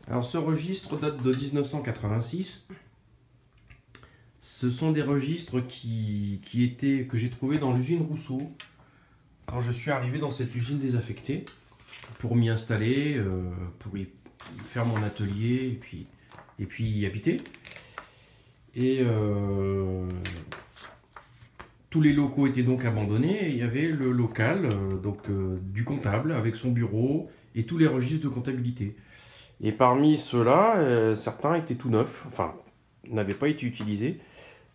Alors ce registre date de 1986. Ce sont des registres que j'ai trouvés dans l'usine Rousseau quand je suis arrivé dans cette usine désaffectée pour m'y installer, pour y faire mon atelier et puis y habiter. Et tous les locaux étaient donc abandonnés et il y avait le local du comptable avec son bureau et tous les registres de comptabilité. Et parmi ceux-là, certains étaient tout neufs, enfin n'avaient pas été utilisés.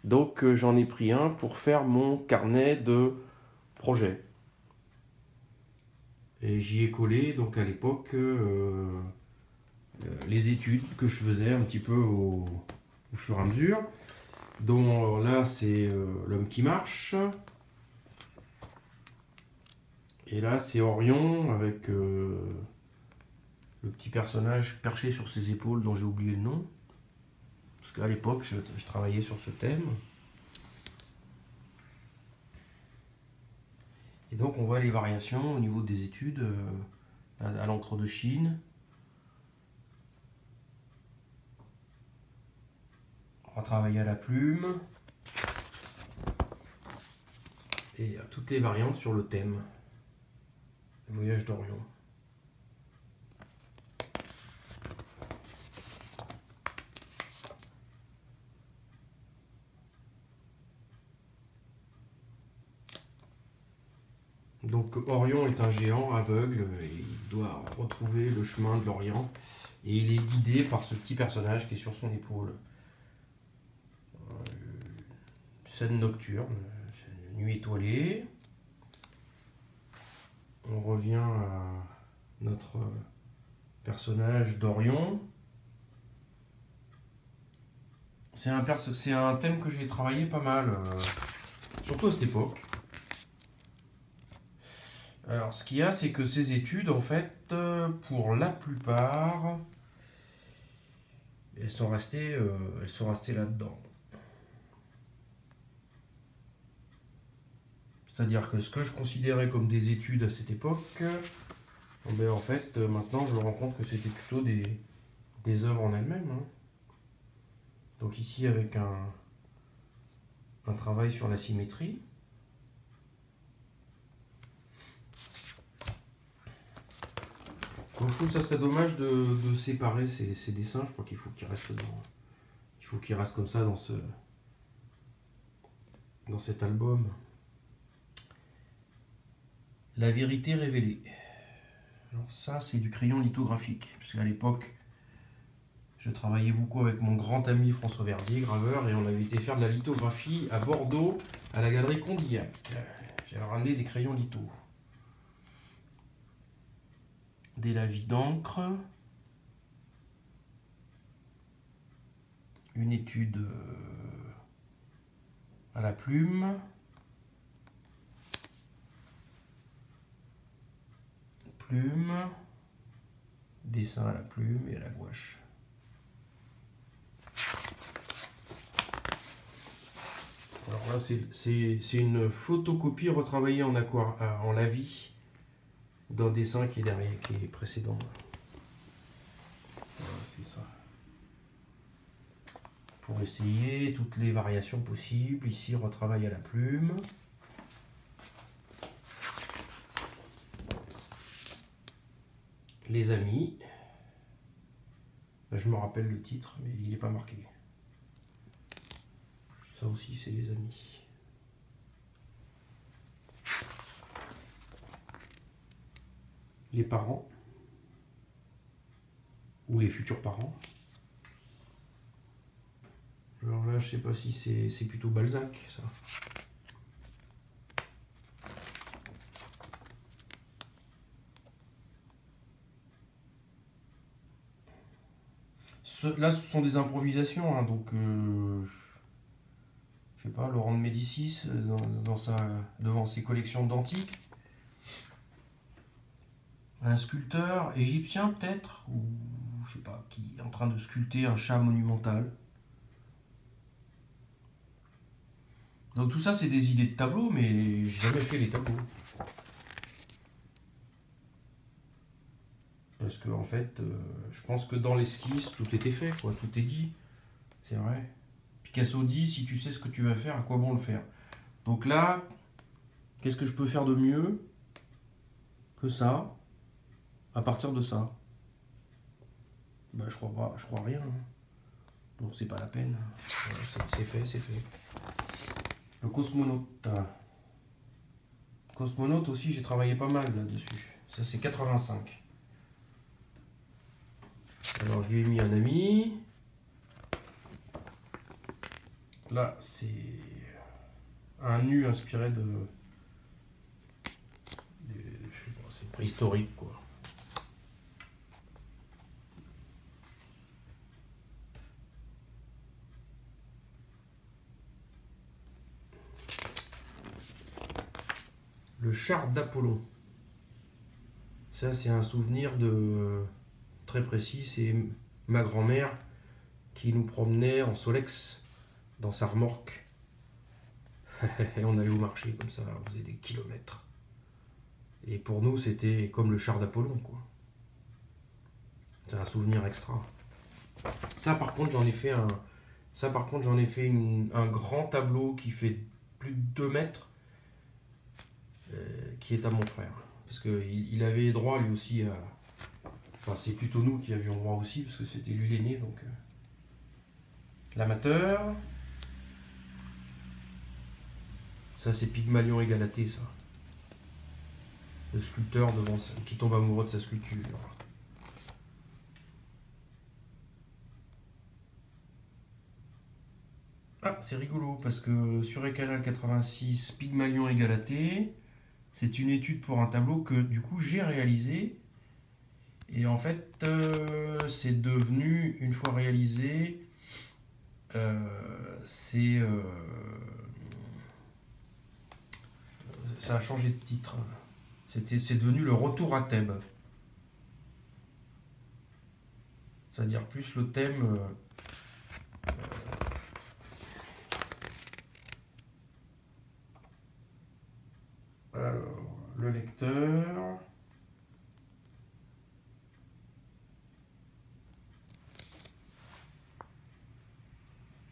Donc j'en ai pris un pour faire mon carnet de projet. Et j'y ai collé donc à l'époque les études que je faisais un petit peu au fur et à mesure. Donc là c'est l'homme qui marche. Et là c'est Orion avec le petit personnage perché sur ses épaules dont j'ai oublié le nom. Parce qu'à l'époque je travaillais sur ce thème. Et donc on voit les variations au niveau des études à l'encre de Chine. On va travailler à la plume. Et toutes les variantes sur le thème. Le voyage d'Orion. Donc Orion est un géant aveugle et il doit retrouver le chemin de l'Orient. Et il est guidé par ce petit personnage qui est sur son épaule. Scène nocturne, nuit étoilée. On revient à notre personnage d'Orion. C'est un thème que j'ai travaillé pas mal, surtout à cette époque. Alors ce qu'il y a, c'est que ces études, en fait, pour la plupart, elles sont restées là-dedans. C'est-à-dire que ce que je considérais comme des études à cette époque, ben en fait, maintenant je me rends compte que c'était plutôt des œuvres en elles-mêmes. Hein. Donc ici avec un travail sur la symétrie. Donc je trouve que ça serait dommage de séparer ces dessins. Je crois qu'il faut qu'ils restent comme ça dans cet album. La vérité révélée. Alors ça, c'est du crayon lithographique. Parce qu'à l'époque, je travaillais beaucoup avec mon grand ami François Verdier, graveur, et on avait été faire de la lithographie à Bordeaux, à la galerie Condillac. J'avais ramené des crayons litho. Des lavis d'encre. Une étude à la plume. Dessin à la plume et à la gouache. Alors là, c'est une photocopie retravaillée en lavis d'un dessin qui est précédent. Voilà, c'est ça. Pour essayer toutes les variations possibles, ici retravail à la plume. Les amis. Là, je me rappelle le titre, mais il n'est pas marqué. Ça aussi, c'est les amis. Les parents. Ou les futurs parents. Alors là, je sais pas si c'est plutôt Balzac, ça. Là, ce sont des improvisations, hein, donc je sais pas, Laurent de Médicis devant ses collections d'antiques. Un sculpteur égyptien peut-être, ou je sais pas, qui est en train de sculpter un chat monumental. Donc tout ça, c'est des idées de tableaux, mais j'ai jamais fait les tableaux. Parce que en fait, je pense que dans l'esquisse, tout était fait, quoi, tout est dit. C'est vrai. Picasso dit, si tu sais ce que tu vas faire, à quoi bon le faire? Donc là, qu'est-ce que je peux faire de mieux que ça, à partir de ça? Ben, je crois pas, je crois rien, hein. Donc c'est pas la peine. Voilà, c'est fait, c'est fait. Le cosmonaute. Cosmonaute aussi, j'ai travaillé pas mal là-dessus. Ça, c'est 85. Alors, je lui ai mis un ami. Là, c'est un nu inspiré de... C'est préhistorique, quoi. Le char d'Apollon. Ça, c'est un souvenir de très précis. C'est ma grand-mère qui nous promenait en Solex dans sa remorque. Et on allait au marché comme ça, on faisait des kilomètres. Et pour nous, c'était comme le char d'Apollon, quoi. C'est un souvenir extra. Ça, par contre, j'en ai fait un. Ça, par contre, j'en ai fait un grand tableau qui fait plus de 2 mètres, qui est à mon frère. Parce qu'il avait droit lui aussi à. Enfin, c'est plutôt nous qui avions droit aussi, parce que c'était lui l'aîné, donc. L'amateur. Ça, c'est Pygmalion et Galatée, ça. Le sculpteur devant ça, qui tombe amoureux de sa sculpture. Ah, c'est rigolo, parce que sur Canal 86, Pygmalion et Galatée, c'est une étude pour un tableau que du coup j'ai réalisé. Et en fait, c'est devenu, une fois réalisé, ça a changé de titre. C'est devenu le retour à Thèbes. C'est-à-dire plus le thème. Alors, le lecteur.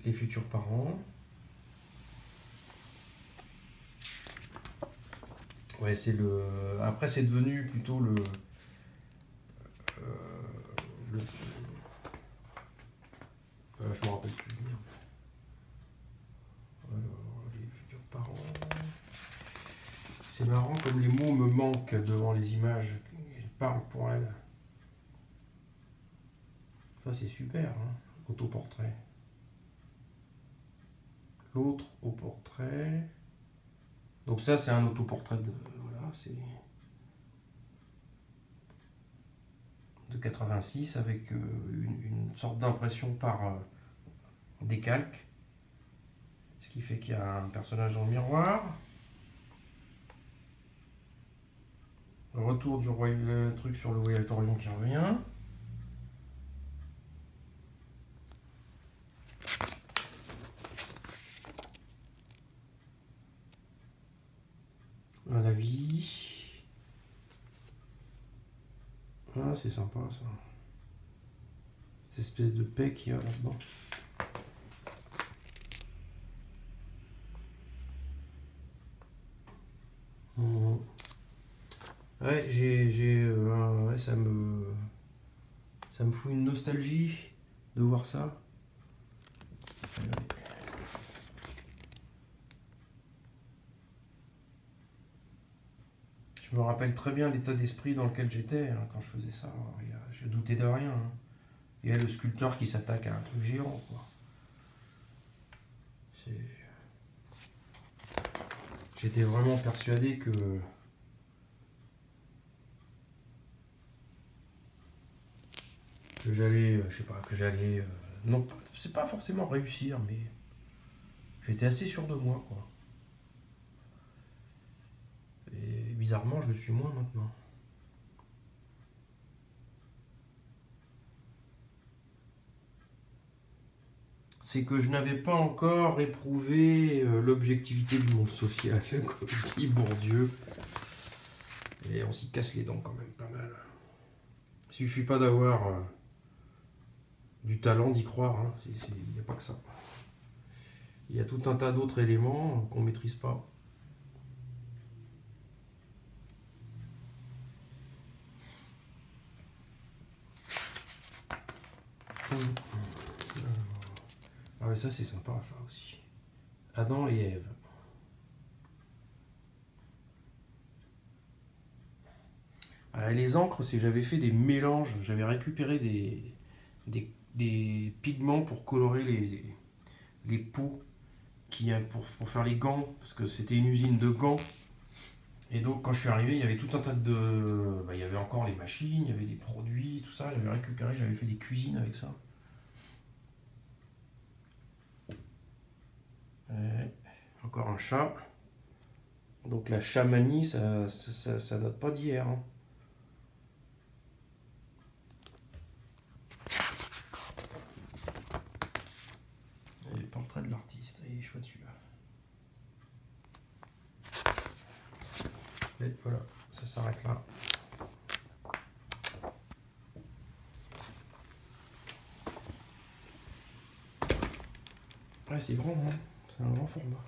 Les futurs parents. Ouais, c'est le. Après, c'est devenu plutôt le. Je me rappelle plus. Alors, les futurs parents. C'est marrant comme les mots me manquent devant les images. Elles parlent pour elles. Ça, c'est super, hein. Autoportrait. L'autre au portrait. Donc ça, c'est un autoportrait de. Voilà, c'est. De 86 avec une sorte d'impression par décalque. Ce qui fait qu'il y a un personnage dans le miroir. Le retour du le truc sur le voyage d'Orion qui revient. La vie. Ah, c'est sympa ça. Cette espèce de paix qu'il y a là-dedans. Ouais, ouais, ça me fout une nostalgie de voir ça. Je me rappelle très bien l'état d'esprit dans lequel j'étais hein, quand je faisais ça. Je doutais de rien. Hein. Il y a le sculpteur qui s'attaque à un truc géant, quoi. J'étais vraiment persuadé que j'allais, je sais pas, que j'allais, non, c'est pas forcément réussir, mais j'étais assez sûr de moi, quoi. Et bizarrement, je le suis moins maintenant. C'est que je n'avais pas encore éprouvé l'objectivité du monde social, comme dit Bourdieu. Et on s'y casse les dents quand même pas mal. Il suffit pas d'avoir du talent d'y croire, hein. Il n'y a pas que ça. Il y a tout un tas d'autres éléments qu'on ne maîtrise pas. Ah ouais, ça c'est sympa ça aussi. Adam et Ève. Les encres, c'est j'avais fait des mélanges, j'avais récupéré des pigments pour colorer les peaux pour faire les gants, parce que c'était une usine de gants. Et donc quand je suis arrivé, il y avait tout un tas de... il y avait encore les machines, il y avait des produits, tout ça, j'avais récupéré, j'avais fait des cuisines avec ça. Encore un chat. Donc la chamanie, ça date pas d'hier, hein. Et le portrait de l'artiste, il est chouette celui-là. Et voilà, ça s'arrête là. Ouais, c'est grand, hein. C'est un grand format.